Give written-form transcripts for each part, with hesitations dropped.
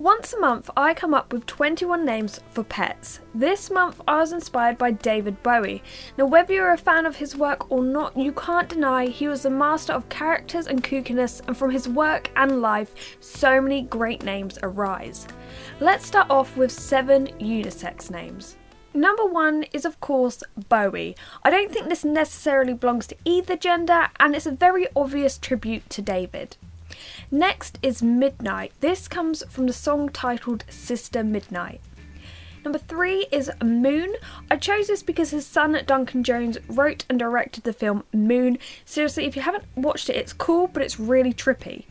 Once a month, I come up with 21 names for pets. This month, I was inspired by David Bowie. Now, whether you're a fan of his work or not, you can't deny he was the master of characters and kookiness, and from his work and life, so many great names arise. Let's start off with 7 unisex names. Number 1 is of course Bowie. I don't think this necessarily belongs to either gender, and it's a very obvious tribute to David. Next is Midnight. This comes from the song titled Sister Midnight. Number 3 is Moon. I chose this because his son Duncan Jones wrote and directed the film Moon. Seriously, if you haven't watched it, it's cool, but it's really trippy.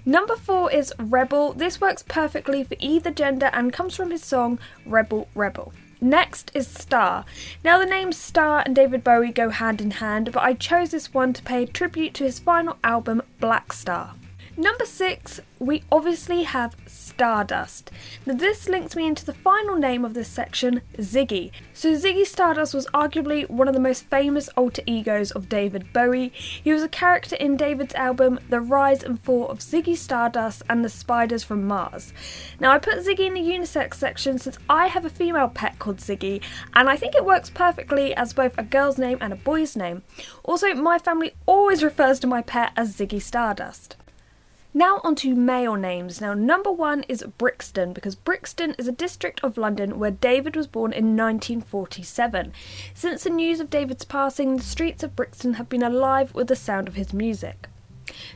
Number 4 is Rebel. This works perfectly for either gender and comes from his song Rebel Rebel. Next is Star. Now the names Star and David Bowie go hand in hand, but I chose this one to pay tribute to his final album Black Star. Number 6, we obviously have Stardust. Now this links me into the final name of this section, Ziggy. So Ziggy Stardust was arguably one of the most famous alter egos of David Bowie. He was a character in David's album The Rise and Fall of Ziggy Stardust and the Spiders from Mars. Now I put Ziggy in the unisex section since I have a female pet called Ziggy, and I think it works perfectly as both a girl's name and a boy's name. Also, my family always refers to my pet as Ziggy Stardust. Now onto male names. Now number 1 is Brixton, because Brixton is a district of London where David was born in 1947. Since the news of David's passing, the streets of Brixton have been alive with the sound of his music.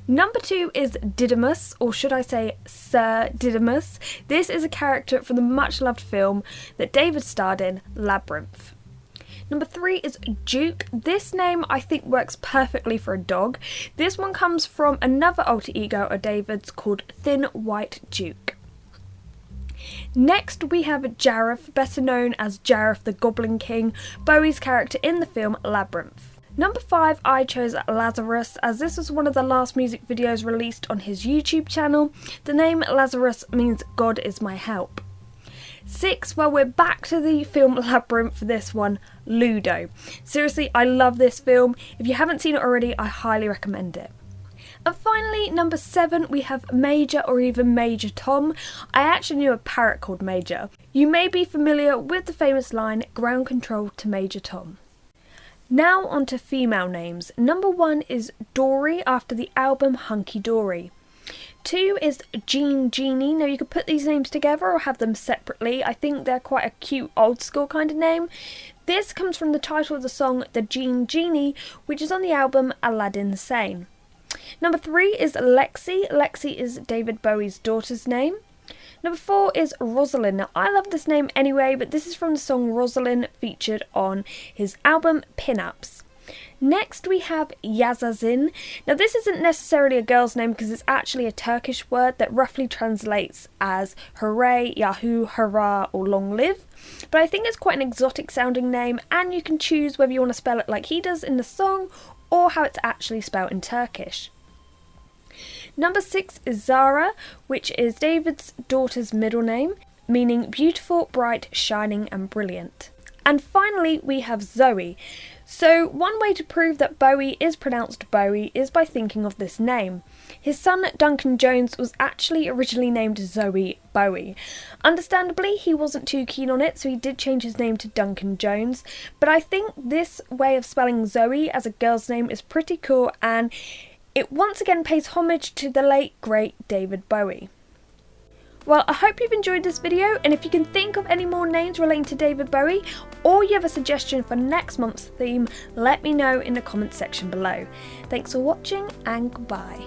Number 2 is Didymus, or should I say Sir Didymus. This is a character from the much loved film that David starred in, Labyrinth. Number 3 is Duke. This name I think works perfectly for a dog. This one comes from another alter ego of David's called Thin White Duke. Next we have Jareth, better known as Jareth the Goblin King, Bowie's character in the film Labyrinth. Number 5, I chose Lazarus, as this was one of the last music videos released on his YouTube channel. The name Lazarus means God is my help. 6, well, we're back to the film Labyrinth for this one, Ludo. Seriously, I love this film. If you haven't seen it already, I highly recommend it. And finally, number 7, we have Major, or even Major Tom. I actually knew a parrot called Major. You may be familiar with the famous line, ground control to Major Tom. Now on to female names. Number 1 is Dory, after the album Hunky Dory. 2 is Jeannie. Now you could put these names together or have them separately. I think they're quite a cute old school kind of name. This comes from the title of the song The Genie, which is on the album Aladdin Sane. Number 3 is Lexi. Lexi is David Bowie's daughter's name. Number 4 is Rosalind. Now I love this name anyway, but this is from the song Rosalind featured on his album Pin-Ups. Next we have Yazazin. Now this isn't necessarily a girl's name because it's actually a Turkish word that roughly translates as hooray, yahoo, hurrah or long live. But I think it's quite an exotic sounding name, and you can choose whether you want to spell it like he does in the song or how it's actually spelled in Turkish. Number 6 is Zara, which is David's daughter's middle name, meaning beautiful, bright, shining and brilliant. And finally we have Zoe. So one way to prove that Bowie is pronounced Bowie is by thinking of this name. His son Duncan Jones was actually originally named Zoe Bowie. Understandably, he wasn't too keen on it, so he did change his name to Duncan Jones, but I think this way of spelling Zoe as a girl's name is pretty cool, and it once again pays homage to the late great David Bowie. Well, I hope you've enjoyed this video, and if you can think of any more names relating to David Bowie, or you have a suggestion for next month's theme, let me know in the comments section below. Thanks for watching, and goodbye.